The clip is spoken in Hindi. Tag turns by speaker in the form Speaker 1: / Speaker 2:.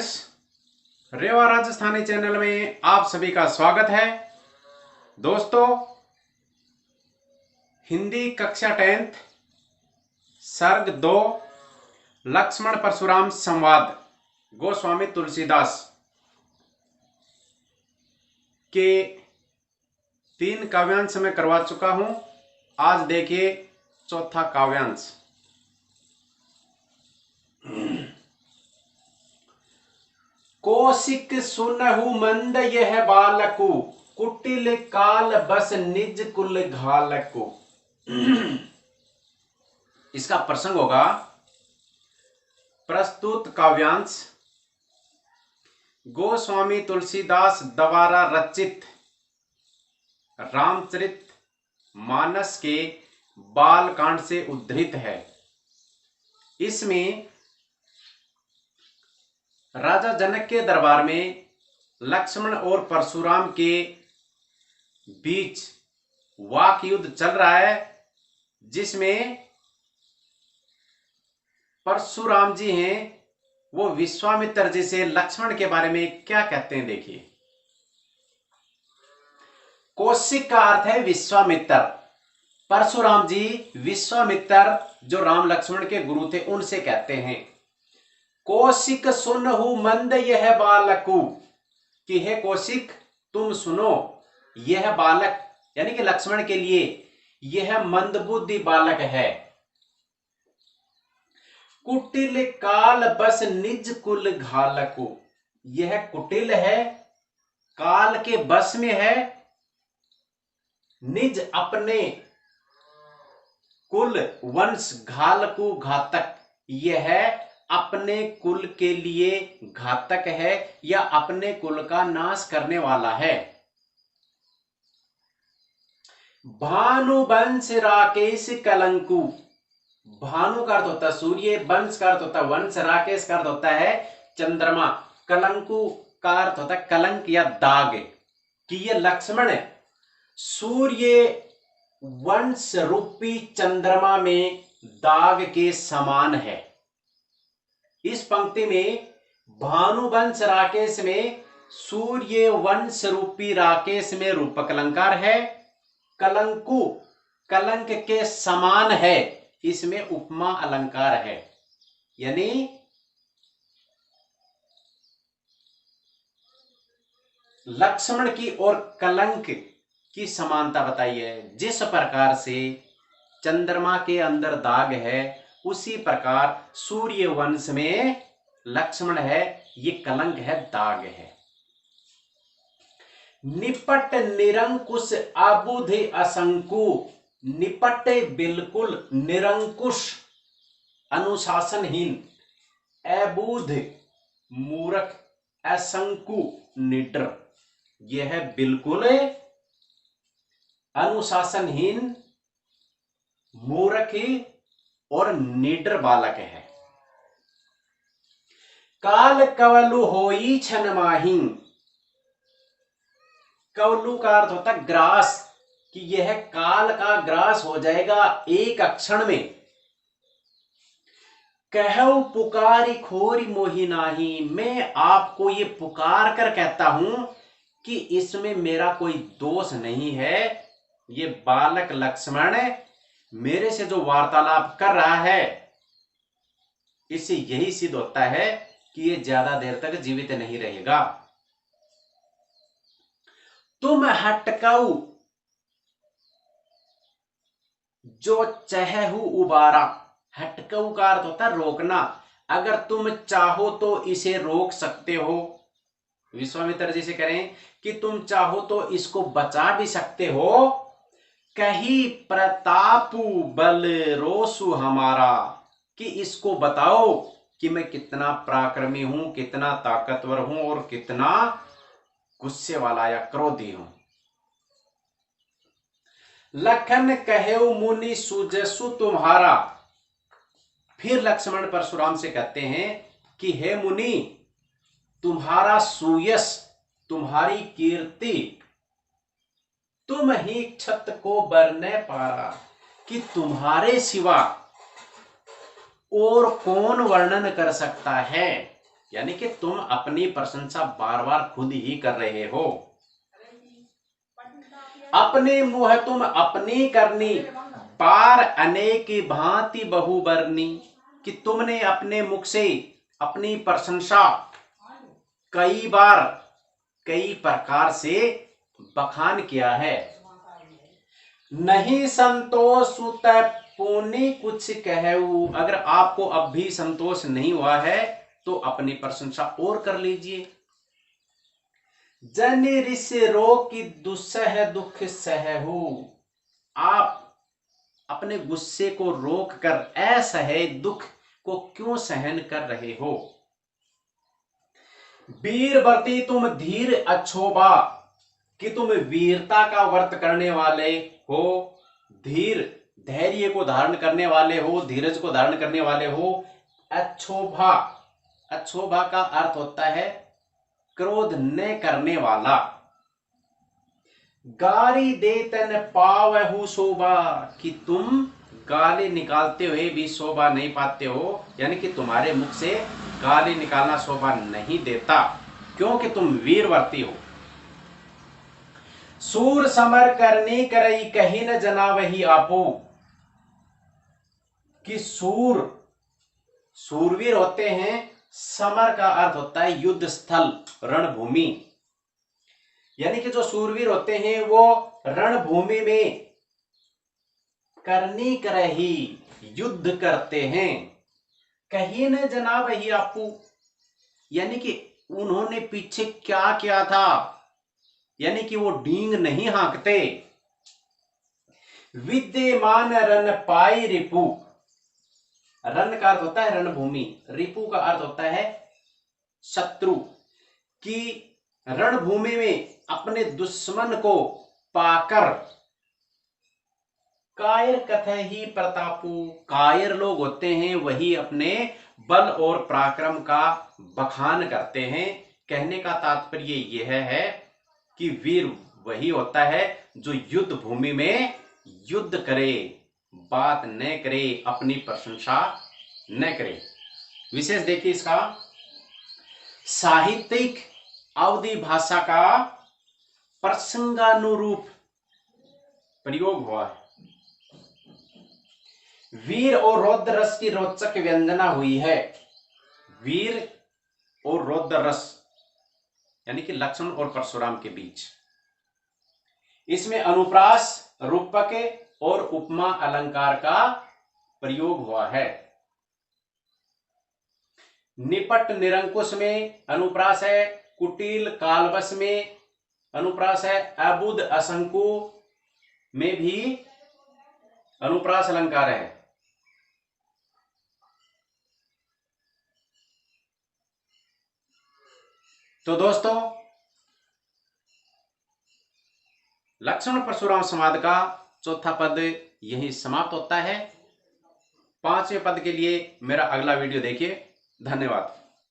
Speaker 1: फ्रेंड्स, रेवा राजस्थानी चैनल में आप सभी का स्वागत है। दोस्तों, हिंदी कक्षा 10th सर्ग 2 लक्ष्मण परशुराम संवाद गोस्वामी तुलसीदास के 3 काव्यांश में करवा चुका हूं। आज देखिए चौथा काव्यांश। कौशिक सुनहु मंद यह बालकु, कुटिल काल बस निज कुल घालकु। इसका प्रसंग होगा प्रस्तुत काव्यांश गोस्वामी तुलसीदास द्वारा रचित रामचरित मानस के बालकांड से उद्धृत है। इसमें राजा जनक के दरबार में लक्ष्मण और परशुराम के बीच वाक युद्ध चल रहा है, जिसमें परशुराम जी हैं वो विश्वामित्र जी से लक्ष्मण के बारे में क्या कहते हैं। देखिए, कौशिक का अर्थ है विश्वामित्र। परशुराम जी विश्वामित्र जो राम लक्ष्मण के गुरु थे उनसे कहते हैं, कौशिक सुनहु मंद यह बालकु, कि हे कौशिक तुम सुनो, यह बालक यानी कि लक्ष्मण के लिए यह मंदबुद्धि बालक है। कुटिल काल बस निज कुल घालकु, यह कुटिल है, काल के बस में है, निज अपने कुल वंश घालकु घातक, यह अपने कुल के लिए घातक है या अपने कुल का नाश करने वाला है। भानु वंश राकेश कलंकु, भानु का अर्थ होता है सूर्य, वंश का अर्थ होता है वंश, राकेश का अर्थ होता है चंद्रमा, कलंकु का अर्थ होता है कलंक या दाग, कि ये लक्ष्मण सूर्य वंश रूपी चंद्रमा में दाग के समान है। इस पंक्ति में भानुवंश राकेश में सूर्य वंश रूपी राकेश में रूपक अलंकार है, कलंकु कलंक के समान है, इसमें उपमा अलंकार है। यानी लक्ष्मण की और कलंक की समानता बताई है। जिस प्रकार से चंद्रमा के अंदर दाग है, उसी प्रकार सूर्य वंश में लक्ष्मण है, ये कलंक है, दाग है। निपट निरंकुश अबुध असंकु, निपट बिल्कुल, निरंकुश अनुशासनहीन, अबुध मूर्ख, असंकु निडर, यह बिल्कुल अनुशासनहीन, मूर्ख और निडर बालक है। काल कवलु होई छन माही, कवलु का अर्थ होता है ग्रास, कि यह काल का ग्रास हो जाएगा एक क्षण में। कहु पुकारी खोरी मोहि नाही, मैं आपको ये पुकार कर कहता हूं कि इसमें मेरा कोई दोष नहीं है। ये बालक लक्ष्मण मेरे से जो वार्तालाप कर रहा है, इससे यही सिद्ध होता है कि ये ज्यादा देर तक जीवित नहीं रहेगा। तुम हटकाऊ जो चहहु उबारा, हटकाऊ का अर्थ होता है रोकना, अगर तुम चाहो तो इसे रोक सकते हो। विश्वामित्र जी से करें कि तुम चाहो तो इसको बचा भी सकते हो। कही प्रतापु बल रोसु हमारा, कि इसको बताओ कि मैं कितना पराक्रमी हूं, कितना ताकतवर हूं और कितना गुस्से वाला या क्रोधी हूं। लखन कहेउ मुनि सुजसु तुम्हारा, फिर लक्ष्मण परशुराम से कहते हैं कि हे मुनि, तुम्हारा सुयश, तुम्हारी कीर्ति, तुम ही छत को बरने पारा, कि तुम्हारे सिवा और कौन वर्णन कर सकता है यानी कि तुम अपनी प्रशंसा बार बार खुद ही कर रहे हो। अपने मुँह तुम अपनी करनी, पार अनेक भांति बहुबरनी, कि तुमने अपने मुख से अपनी प्रशंसा कई बार कई प्रकार से बखान किया है। नहीं संतोष सुत पुनि कुछ कहूँ, अगर आपको अब भी संतोष नहीं हुआ है तो अपनी प्रशंसा और कर लीजिए। जन ऋष रोग की दुस्सह दुख सहू, आप अपने गुस्से को रोक कर असह्य दुख को क्यों सहन कर रहे हो। वीरवती तुम धीर अक्षोभा, कि तुम वीरता का व्रत करने वाले हो, धीर धैर्य को धारण करने वाले हो, धीरज को धारण करने वाले हो। अक्षोभा, अक्षोभा का अर्थ होता है क्रोध न करने वाला। गाली देतन पावहु शोभा, कि तुम गाली निकालते हुए भी शोभा नहीं पाते हो, यानी कि तुम्हारे मुख से गाली निकालना शोभा नहीं देता, क्योंकि तुम वीरवर्ती हो। सूर समर करनी करई कहीं न जना वही आपो, कि सूरवीर होते हैं। समर का अर्थ होता है युद्ध स्थल, रणभूमि, यानी कि जो सूरवीर होते हैं वो रणभूमि में करनी करही युद्ध करते हैं। कहीं न जना वही आपू, यानी कि उन्होंने पीछे क्या किया था, यानी कि वो डींग नहीं हाँकते। विद्यमान रन पाई रिपु, रन का अर्थ होता है रणभूमि, रिपु का अर्थ होता है शत्रु, कि रणभूमि में अपने दुश्मन को पाकर कायर कथय ही प्रतापु, कायर लोग होते हैं वही अपने बल और पराक्रम का बखान करते हैं। कहने का तात्पर्य यह है कि वीर वही होता है जो युद्ध भूमि में युद्ध करे, बात न करे, अपनी प्रशंसा न करे। विशेष देखिए इसका साहित्यिक अवधि भाषा का प्रसंगानुरूप प्रयोग हुआ है। वीर और रौद्र रस की रोचक व्यंजना हुई है। वीर और रौद्र रस यानी कि लक्ष्मण और परशुराम के बीच, इसमें अनुप्रास, रूपक और उपमा अलंकार का प्रयोग हुआ है। निपट निरंकुश में अनुप्रास है, कुटिल कालवश में अनुप्रास है, अबुध असंकु में भी अनुप्रास अलंकार है। तो दोस्तों, लक्ष्मण परशुराम संवाद का चौथा पद यही समाप्त होता है। 5वें पद के लिए मेरा अगला वीडियो देखिए। धन्यवाद।